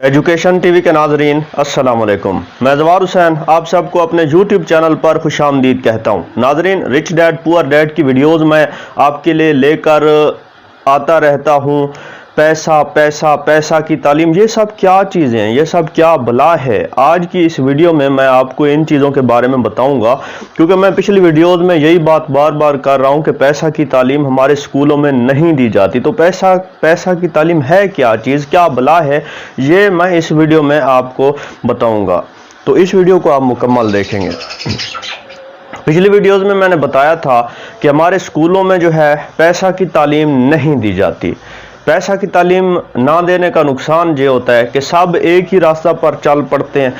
Education TV के नाजरीन अस्सलाम वालेकुम। मैं जवार हुसैन आप सबको अपने यूट्यूब चैनल पर खुशामदीद कहता हूँ। नाजरीन, रिच डैड पुअर डैड की वीडियोस मैं आपके लिए लेकर आता रहता हूँ। पैसा पैसा पैसा की तालीम, ये सब क्या चीज़ें हैं, ये सब क्या बला है। आज की इस वीडियो में मैं आपको इन चीज़ों के बारे में बताऊंगा, क्योंकि मैं पिछली वीडियोस में यही बात बार बार कर रहा हूं कि पैसा की तालीम हमारे स्कूलों में नहीं दी जाती। तो पैसा की तालीम है क्या चीज़, क्या बला है, ये मैं इस वीडियो में आपको बताऊँगा। तो इस वीडियो को आप मुकम्मल देखेंगे। पिछली वीडियोज़ में मैंने बताया था कि हमारे स्कूलों में जो है पैसा की तालीम नहीं दी जाती। पैसा की तालीम ना देने का नुकसान ये होता है कि सब एक ही रास्ता पर चल पड़ते हैं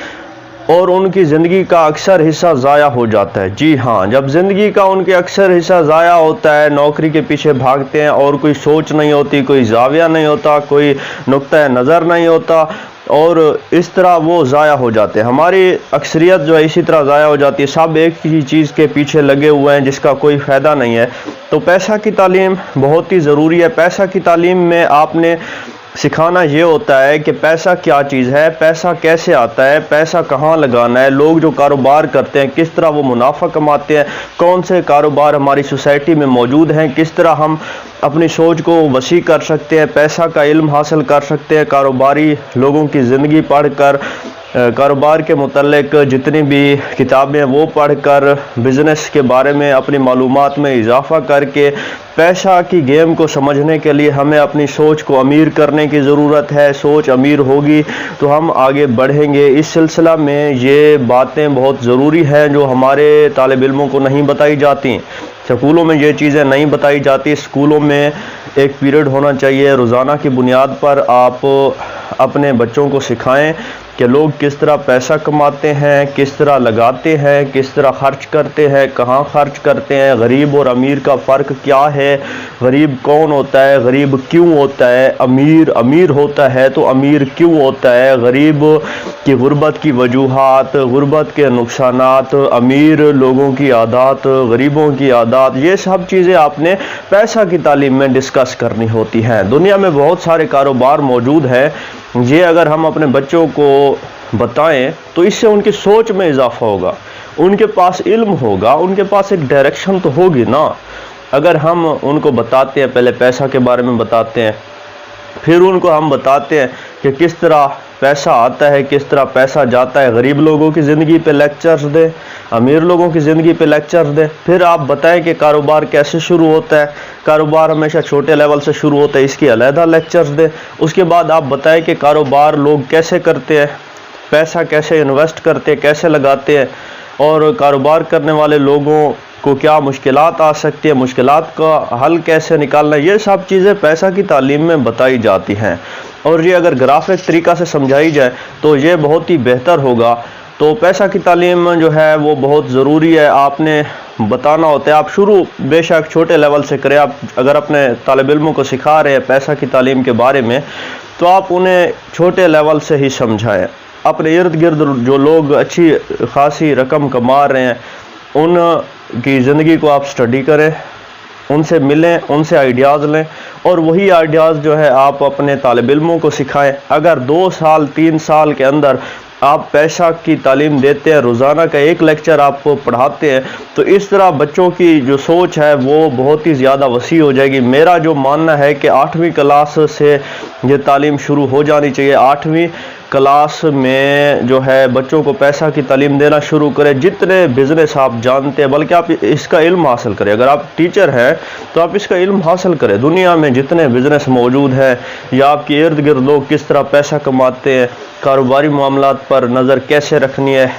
और उनकी ज़िंदगी का अक्सर हिस्सा ज़ाया हो जाता है। जी हाँ, जब ज़िंदगी का उनके अक्सर हिस्सा ज़ाया होता है, नौकरी के पीछे भागते हैं और कोई सोच नहीं होती, कोई जाविया नहीं होता, कोई नुक्ता नज़र नहीं होता और इस तरह वो ज़ाया हो जाते हैं। हमारी अक्सरियत जो है इसी तरह ज़ाया हो जाती है। सब एक ही चीज़ के पीछे लगे हुए हैं जिसका कोई फ़ायदा नहीं है। तो पैसा की तालीम बहुत ही ज़रूरी है। पैसा की तालीम में आपने सिखाना ये होता है कि पैसा क्या चीज़ है, पैसा कैसे आता है, पैसा कहाँ लगाना है। लोग जो कारोबार करते हैं किस तरह वो मुनाफा कमाते हैं, कौन से कारोबार हमारी सोसाइटी में मौजूद हैं, किस तरह हम अपनी सोच को वसी कर सकते हैं, पैसा का इल्म हासिल कर सकते हैं। कारोबारी लोगों की ज़िंदगी पढ़कर, कारोबार के मुतल्लिक जितनी भी किताबें हैं वो पढ़कर, बिज़नेस के बारे में अपनी मालूमात में इजाफ़ा करके पैसा की गेम को समझने के लिए हमें अपनी सोच को अमीर करने की ज़रूरत है। सोच अमीर होगी तो हम आगे बढ़ेंगे। इस सिलसिला में ये बातें बहुत ज़रूरी हैं जो हमारे तालिब इल्मों को नहीं बताई जाती। स्कूलों में ये चीज़ें नहीं बताई जाती। स्कूलों में एक पीरियड होना चाहिए, रोज़ाना की बुनियाद पर आप अपने बच्चों को सिखाएं कि लोग किस तरह पैसा कमाते हैं, किस तरह लगाते हैं, किस तरह खर्च करते हैं, कहाँ खर्च करते हैं, गरीब और अमीर का फ़र्क क्या है, गरीब कौन होता है, गरीब क्यों होता है, अमीर अमीर होता है तो अमीर क्यों होता है, गरीब की गुर्बत की वजूहात, गुर्बत के नुकसानात, अमीर लोगों की आदत, गरीबों की आदत, ये सब चीज़ें आपने पैसा की तालीम में डिस्कस करनी होती हैं। दुनिया में बहुत सारे कारोबार मौजूद हैं, ये अगर हम अपने बच्चों को बताएं तो इससे उनकी सोच में इजाफा होगा, उनके पास इल्म होगा, उनके पास एक डायरेक्शन तो होगी ना। अगर हम उनको बताते हैं, पहले पैसा के बारे में बताते हैं, फिर उनको हम बताते हैं कि किस तरह पैसा आता है, किस तरह पैसा जाता है, गरीब लोगों की ज़िंदगी पे लेक्चर्स दे, अमीर लोगों की ज़िंदगी पे लेक्चर्स दे, फिर आप बताएं कि कारोबार कैसे शुरू होता है, कारोबार हमेशा छोटे लेवल से शुरू होता है, इसकी अलहदा लेक्चर्स दे। उसके बाद आप बताएं कि कारोबार लोग कैसे करते हैं, पैसा कैसे इन्वेस्ट करते हैं, कैसे लगाते हैं और कारोबार करने वाले लोगों को क्या मुश्किलात आ सकती है, मुश्किलात का हल कैसे निकालना है। ये सब चीज़ें पैसा की तालीम में बताई जाती हैं और ये अगर ग्राफिक तरीक़ा से समझाई जाए तो ये बहुत ही बेहतर होगा। तो पैसा की तालीम जो है वो बहुत ज़रूरी है, आपने बताना होता है। आप शुरू बेशक छोटे लेवल से करें। आप अगर अपने तालिब इल्मों को सिखा रहे हैं पैसा की तालीम के बारे में तो आप उन्हें छोटे लेवल से ही समझाएं। अपने इर्द गिर्द जो लोग अच्छी खासी रकम कमा रहे हैं उनकी ज़िंदगी को आप स्टडी करें, उनसे मिलें, उनसे आइडियाज़ लें और वही आइडियाज़ जो है आप अपने तालिब इल्मों को सिखाएं। अगर 2 साल 3 साल के अंदर आप पैसा की तालीम देते हैं, रोज़ाना का एक लेक्चर आप पढ़ाते हैं, तो इस तरह बच्चों की जो सोच है वो बहुत ही ज़्यादा वसी हो जाएगी। मेरा जो मानना है कि 8वीं क्लास से ये तालीम शुरू हो जानी चाहिए। 8वीं क्लास में जो है बच्चों को पैसा की तालीम देना शुरू करें। जितने बिज़नेस आप जानते हैं, बल्कि आप इसका इल्म हासिल करें। अगर आप टीचर हैं तो आप इसका इल्म हासिल करें। दुनिया में जितने बिज़नेस मौजूद हैं या आपके इर्द गिर्द लोग किस तरह पैसा कमाते हैं, कारोबारी मामलात पर नज़र कैसे रखनी है,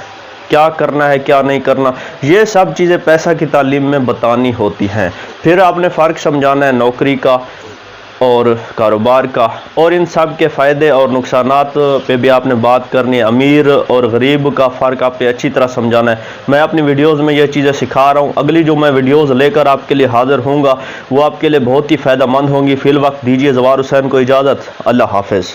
क्या करना है क्या नहीं करना, ये सब चीज़ें पैसा की तालीम में बतानी होती हैं। फिर आपने फ़र्क समझाना है नौकरी का और कारोबार का, और इन सब के फ़ायदे और नुकसानात पे भी आपने बात करनी है। अमीर और गरीब का फ़र्क आपने अच्छी तरह समझाना है। मैं अपनी वीडियोज़ में ये चीज़ें सिखा रहा हूँ। अगली जो मैं वीडियोज़ लेकर आपके लिए हाज़िर होऊंगा वो आपके लिए बहुत ही फ़ायदा मंद होंगी। फ़िल वक्त दीजिए जवार हुसैन को इजाज़त। अल्लाह हाफ़िज़।